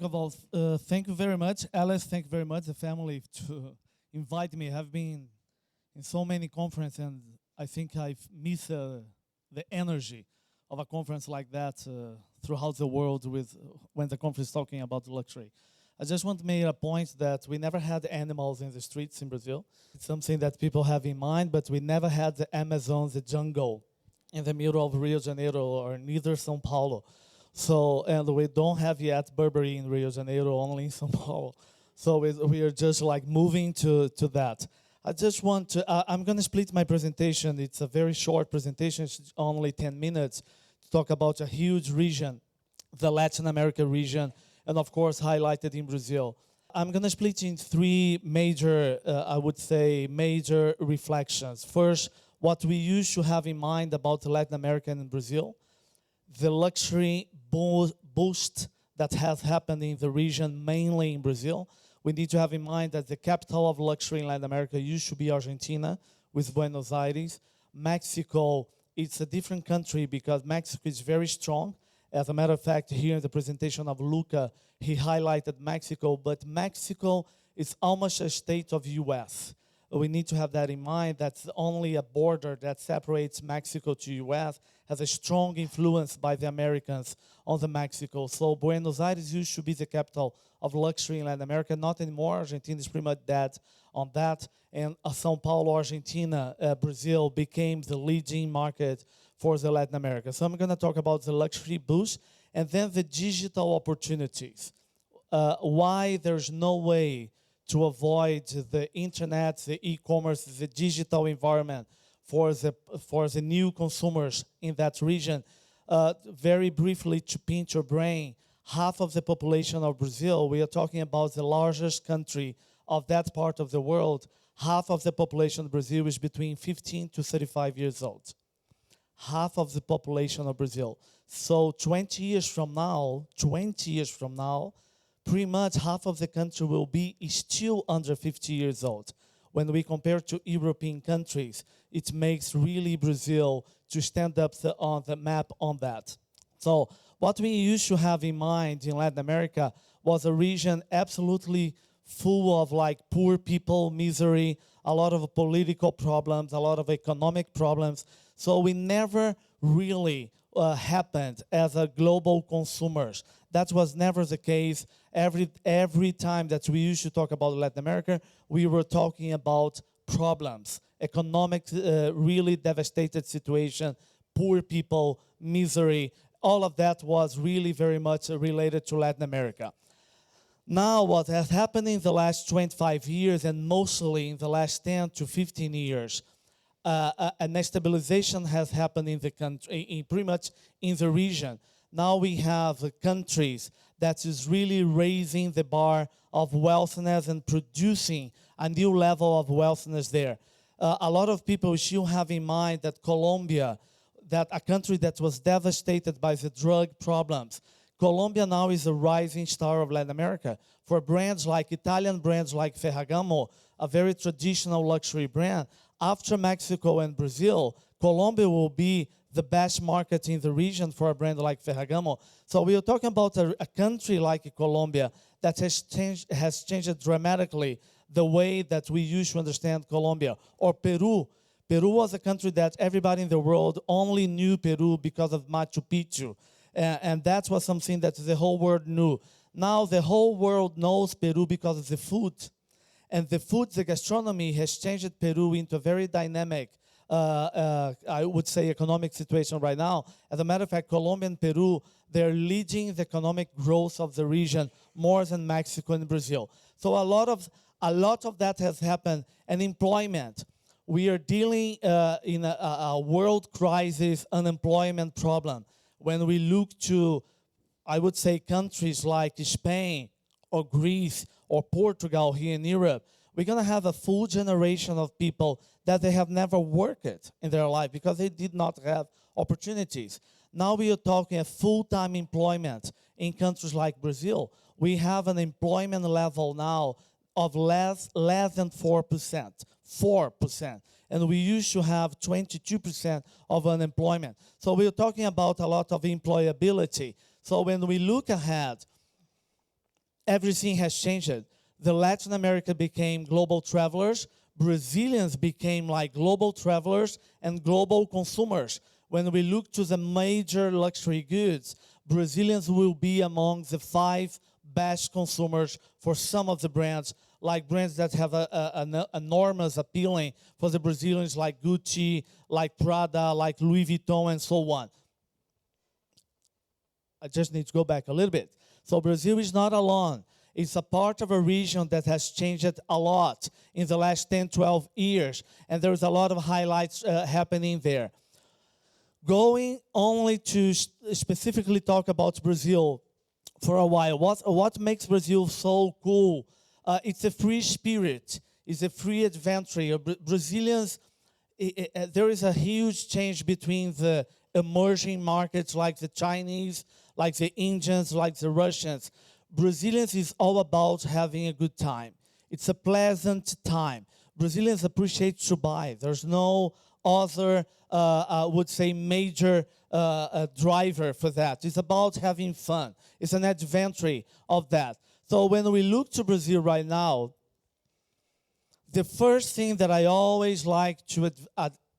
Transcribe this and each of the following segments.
of all, thank you very much, Alice. Thank you very much, the family, to invite me. I've been in so many conferences, and I think I've missed the energy of a conference like that throughout the world when the conference is talking about luxury. I just want to make a point that we never had animals in the streets in Brazil. It's something that people have in mind, but we never had the Amazon, the jungle, in the middle of Rio de Janeiro or neither São Paulo. So, and we don't have yet Burberry in Rio de Janeiro, only in São Paulo. So we are just like moving to that. I just want to, I'm going to split my presentation. It's a very short presentation, it's only 10 minutes, to talk about a huge region, the Latin America region, and of course highlighted in Brazil. I'm going to split in three major, I would say, major reflections. First, what we used to have in mind about Latin America and Brazil, the luxury boost that has happened in the region, mainly in Brazil. We need to have in mind that the capital of luxury in Latin America used to be Argentina, with Buenos Aires. Mexico, it's a different country because Mexico is very strong. As a matter of fact, here in the presentation of Luca, he highlighted Mexico, but Mexico is almost a state of US. We need to have that in mind. That's only a border that separates Mexico to US, has a strong influence by the Americans on the Mexico. So Buenos Aires used to be the capital of luxury in Latin America. Not anymore. Argentina is pretty much dead on that. And São Paulo, Argentina, Brazil became the leading market for the Latin America. So I'm going to talk about the luxury boost and then the digital opportunities. Why there's no way to avoid the internet, the e-commerce, the digital environment for the new consumers in that region. Very briefly, to pinch your brain, half of the population of Brazil, we are talking about the largest country of that part of the world, half of the population of Brazil is between 15 to 35 years old. Half of the population of Brazil. So 20 years from now, pretty much half of the country will be still under 50 years old. When we compare to European countries, it makes really Brazil to stand up on the map on that. So what we used to have in mind in Latin America was a region absolutely full of like poor people, misery, a lot of political problems, a lot of economic problems. So we never really happened as a global consumers. That was never the case. Every time that we used to talk about Latin America, we were talking about problems, economic, really devastated situation, poor people, misery. All of that was really very much related to Latin America. Now, what has happened in the last 25 years, and mostly in the last 10 to 15 years, a stabilization has happened in the country, pretty much in the region. Now we have countries that is really raising the bar of wealthiness and producing a new level of wealthiness there. A lot of people still have in mind that Colombia, that a country that was devastated by the drug problems, Colombia now is a rising star of Latin America. For brands like Italian brands like Ferragamo, a very traditional luxury brand, after Mexico and Brazil, Colombia will be the best market in the region for a brand like Ferragamo. So we are talking about a country like Colombia that has changed dramatically the way that we used to understand Colombia. Or Peru. Peru was a country that everybody in the world only knew Peru because of Machu Picchu. And that was something that the whole world knew. Now the whole world knows Peru because of the food. And the food, the gastronomy has changed Peru into a very dynamic, I would say, economic situation right now. As a matter of fact, Colombia and Peru, they're leading the economic growth of the region more than Mexico and Brazil. So a lot of that has happened. And employment. We are dealing in a world crisis unemployment problem. When we look to, I would say, countries like Spain or Greece or Portugal here in Europe, we're going to have a full generation of people that they have never worked in their life because they did not have opportunities. Now we are talking a full-time employment in countries like Brazil. We have an employment level now of less than 4%. 4%. And we used to have 22% of unemployment. So we're talking about a lot of employability. So when we look ahead, everything has changed. The Latin America became global travelers. Brazilians became like global travelers and global consumers. When we look to the major luxury goods, Brazilians will be among the 5 best consumers for some of the brands, like brands that have an enormous appealing for the Brazilians, like Gucci, like Prada, like Louis Vuitton, and so on. I just need to go back a little bit. So Brazil is not alone. It's a part of a region that has changed a lot in the last 10, 12 years, and there's a lot of highlights happening there. Going only to specifically talk about Brazil for a while, what makes Brazil so cool? It's a free spirit. It's a free adventure. Brazilians, there is a huge change between the emerging markets like the Chinese, like the Indians, like the Russians. Brazilians is all about having a good time. It's a pleasant time. Brazilians appreciate to buy. There's no other, I would say, major driver for that. It's about having fun. It's an adventure of that. So when we look to Brazil right now, the first thing that I always like to,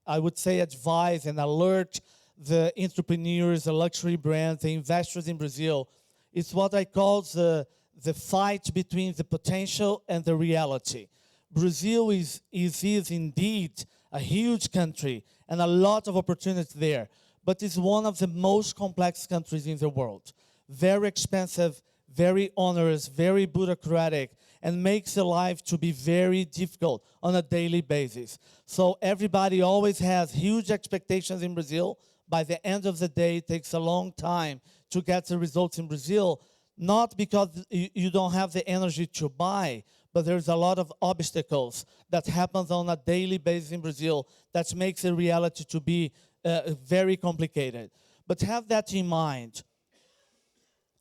I would say, advise and alert the entrepreneurs, the luxury brands, the investors in Brazil, is what I call the fight between the potential and the reality. Brazil is indeed a huge country and a lot of opportunity there, but it's one of the most complex countries in the world. Very expensive, very onerous, very bureaucratic, and makes the life to be very difficult on a daily basis. So everybody always has huge expectations in Brazil. By the end of the day, it takes a long time to get the results in Brazil, not because you don't have the energy to buy, but there's a lot of obstacles that happens on a daily basis in Brazil that makes the reality to be very complicated. But have that in mind.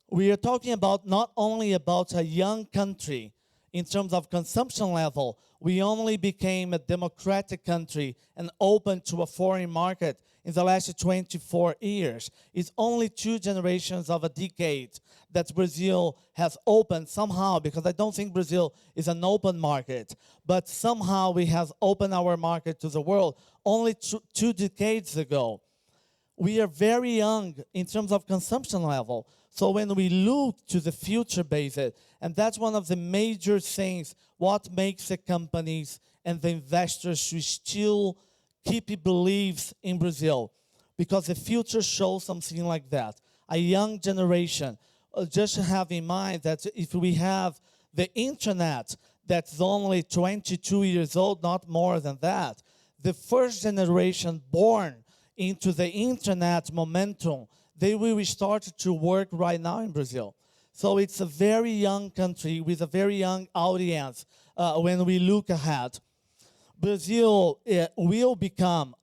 We are talking about not only about a young country in terms of consumption level. We only became a democratic country and open to a foreign market in the last 24 years. It's only 2 generations of a decade that Brazil has opened somehow, because I don't think Brazil is an open market, but somehow we have opened our market to the world only 2 decades ago. We are very young in terms of consumption level. So when we look to the future basis, and that's one of the major things, what makes the companies and the investors to still keep beliefs in Brazil, because the future shows something like that. A young generation, just have in mind that if we have the internet that's only 22 years old, not more than that, the first generation born into the internet momentum, they will start to work right now in Brazil. So it's a very young country with a very young audience when we look ahead. Brazil will become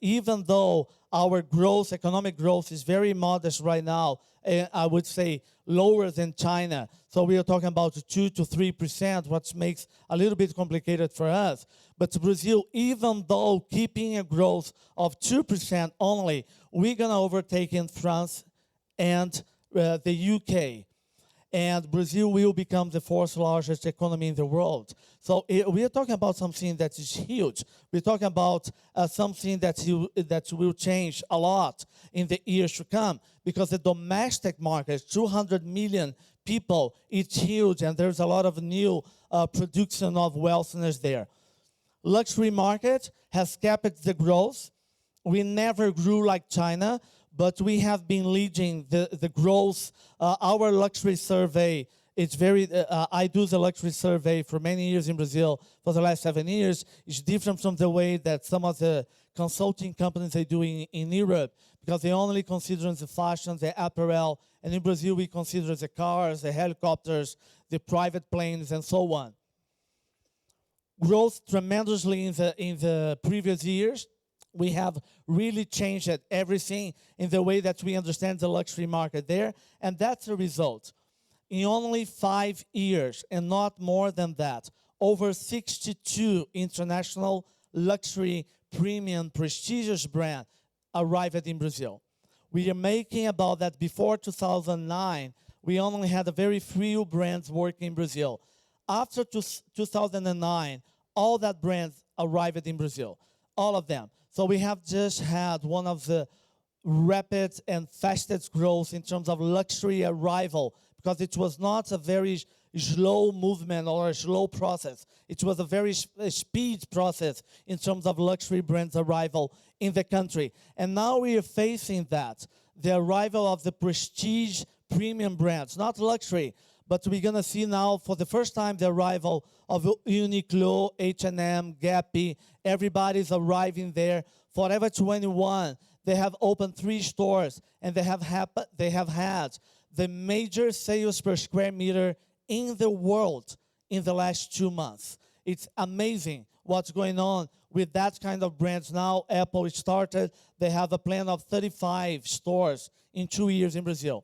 even though our growth, economic growth is very modest right now, I would say lower than China. So we are talking about 2 to 3%, which makes a little bit complicated for us. But Brazil, even though keeping a growth of 2% only, we're going to overtake in France and the UK. And Brazil will become the 4th largest economy in the world. So we are talking about something that is huge. We're talking about something that will change a lot in the years to come, because the domestic market, 200 million people, it's huge, and there's a lot of new production of wealthiness there. Luxury market has kept the growth. We never grew like China, but we have been leading the growth. Our luxury survey, it's very, I do the luxury survey for many years in Brazil for the last 7 years. It's different from the way that some of the consulting companies are doing in Europe, because they only consider the fashion, the apparel, and in Brazil we consider the cars, the helicopters, the private planes, and so on. Growth tremendously in the previous years. We have really changed everything in the way that we understand the luxury market there, and that's the result. In only 5 years, and not more than that, over 62 international luxury, premium, prestigious brands arrived in Brazil. We are making about that before 2009, We only had a very few brands working in Brazil. After 2009, all that brands arrived in Brazil, all of them. So we have just had one of the rapid and fastest growth in terms of luxury arrival, because it was not a very slow movement or a slow process. It was a very speed process in terms of luxury brands arrival in the country. And now we are facing that, the arrival of the prestige premium brands, not luxury, but we're gonna see now for the first time the arrival of Uniqlo, H&M, Gap, everybody's arriving there. Forever 21, they have opened 3 stores, and they have had the major sales per square meter in the world in the last 2 months. It's amazing what's going on with that kind of brands now. Apple started, they have a plan of 35 stores in 2 years in Brazil.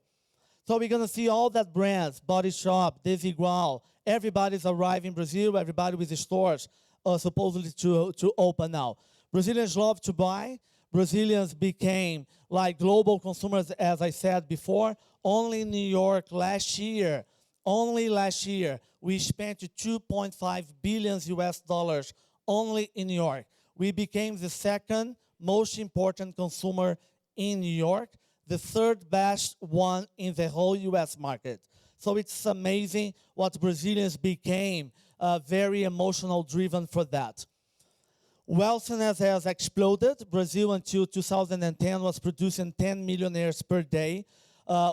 So we're gonna see all that brands, Body Shop, Desigual, everybody's arriving in Brazil, everybody with the stores supposedly to open now. Brazilians love to buy. Brazilians became like global consumers, as I said before. Only in New York last year, we spent 2.5 billion US dollars only in New York. We became the second most important consumer in New York, the third best one in the whole US market. So it's amazing what Brazilians became, very emotional driven for that. Wealthiness has exploded. Brazil until 2010 was producing 10 millionaires per day.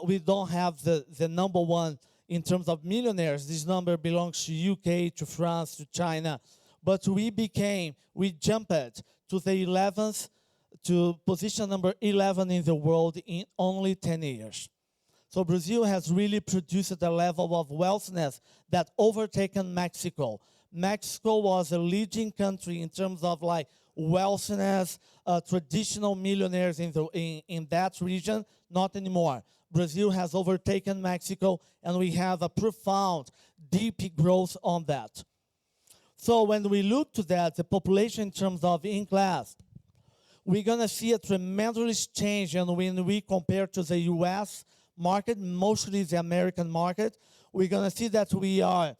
We don't have the number one in terms of millionaires. This number belongs to UK, to France, to China. But we jumped to the 11th, to position number 11 in the world in only 10 years. So Brazil has really produced a level of wealthiness that overtaken Mexico. Mexico was a leading country in terms of like wealthiness, traditional millionaires in that region, not anymore. Brazil has overtaken Mexico, and we have a profound, deep growth on that. So when we look to that, the population in terms of in class, we're gonna see a tremendous change, and when we compare to the US market, mostly the American market, we're gonna see that we are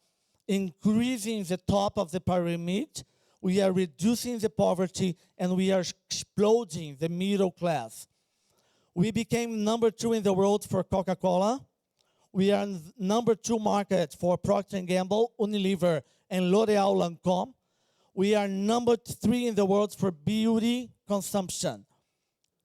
increasing the top of the pyramid, we are reducing the poverty, and we are exploding the middle class. We became number 2 in the world for Coca-Cola. We are number 2 market for Procter & Gamble, Unilever, and L'Oréal Lancôme. We are number 3 in the world for beauty consumption.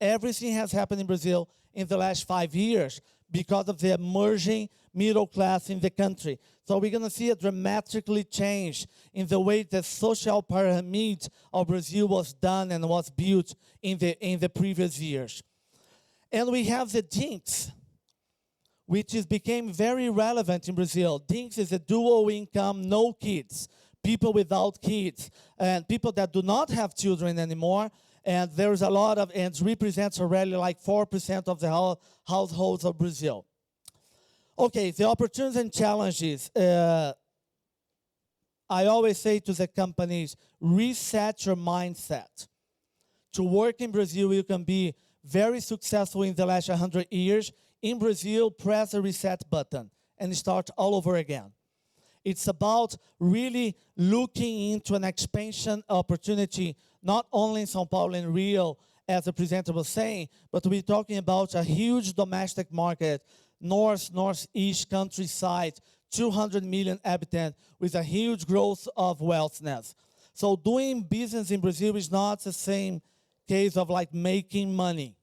Everything has happened in Brazil in the last 5 years because of the emerging middle class in the country. So we're gonna see a dramatically change in the way the social pyramid of Brazil was done and was built in the previous years. And we have the Dinks, which became very relevant in Brazil. Dinks is a dual income, no kids, people without kids, and people that do not have children anymore. And there's a lot of, and it represents already like 4% of the households of Brazil. Okay, the opportunities and challenges. I always say to the companies, reset your mindset. To work in Brazil, you can be very successful in the last 100 years. In Brazil, press the reset button and start all over again. It's about really looking into an expansion opportunity, not only in São Paulo and Rio, as the presenter was saying, but we're talking about a huge domestic market, northeast countryside, 200 million inhabitants with a huge growth of wealthiness. So doing business in Brazil is not the same case of like making money.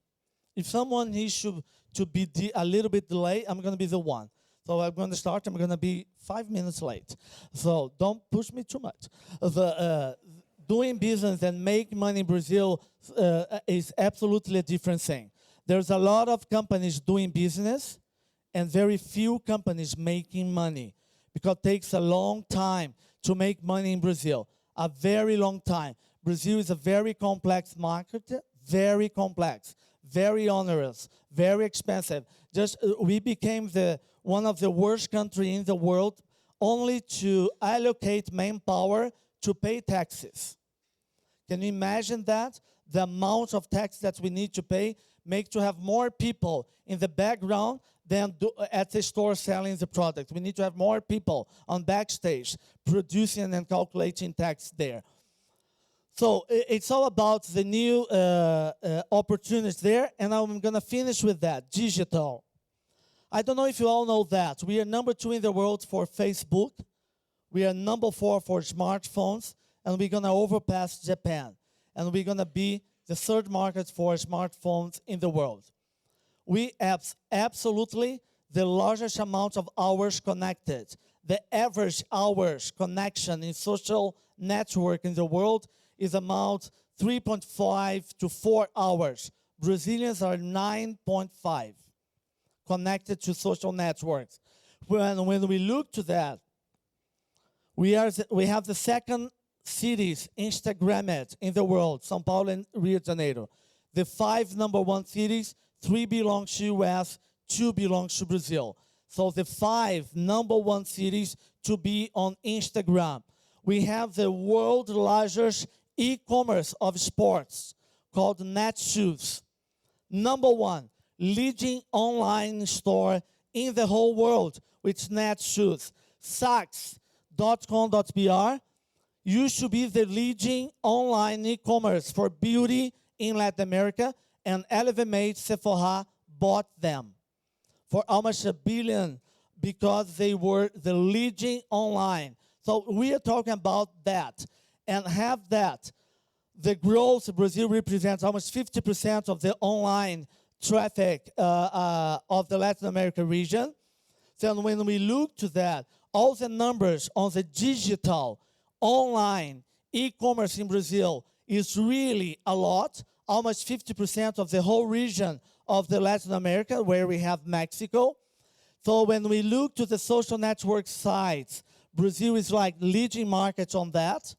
If someone needs to be a little bit delayed, I'm going to be the one. So I'm going to start, I'm going to be 5 minutes late. So don't push me too much. Doing business and make money in Brazil is absolutely a different thing. There's a lot of companies doing business and very few companies making money, because it takes a long time to make money in Brazil, a very long time. Brazil is a very complex market, very complex, very onerous, very expensive. We became one of the worst countries in the world only to allocate manpower to pay taxes. Can you imagine that? The amount of tax that we need to pay make to have more people in the background than at the store selling the product. We need to have more people on backstage producing and calculating tax there. So it's all about the new opportunities there, and I'm going to finish with that, digital. I don't know if you all know that. We are number 2 in the world for Facebook. We are number 4 for smartphones, and we're going to overpass Japan. And we're going to be the 3rd market for smartphones in the world. We have absolutely the largest amount of hours connected. The average hours connection in social network in the world is about 3.5 to 4 hours. Brazilians are 9.5 connected to social networks. When we look to that, we have the 2nd cities Instagrammed in the world, São Paulo and Rio de Janeiro. The 5 number 1 cities, 3 belong to US, 2 belong to Brazil. So the 5 number 1 cities to be on Instagram. We have the world's largest e-commerce of sports called Netshoes. Number 1, leading online store in the whole world with Netshoes. Saks.com.br used to be the leading online e-commerce for beauty in Latin America, and LVMH Sephora bought them for almost $1 billion because they were the leading online. So we are talking about that, and have that. The growth, Brazil represents almost 50% of the online traffic of the Latin America region. So when we look to that, all the numbers on the digital, online, e-commerce in Brazil is really a lot, almost 50% of the whole region of the Latin America, where we have Mexico. So when we look to the social network sites, Brazil is like leading market on that.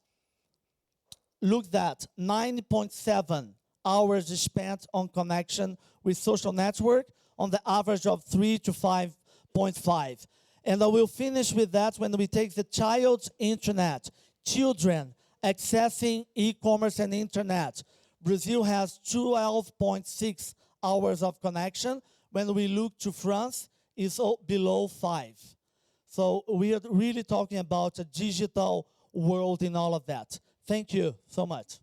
Look that, 9.7 hours spent on connection with social network on the average of 3 to 5.5. And I will finish with that when we take the child's internet, children accessing e-commerce and internet. Brazil has 12.6 hours of connection. When we look to France, it's below 5. So we are really talking about a digital world in all of that. Thank you so much.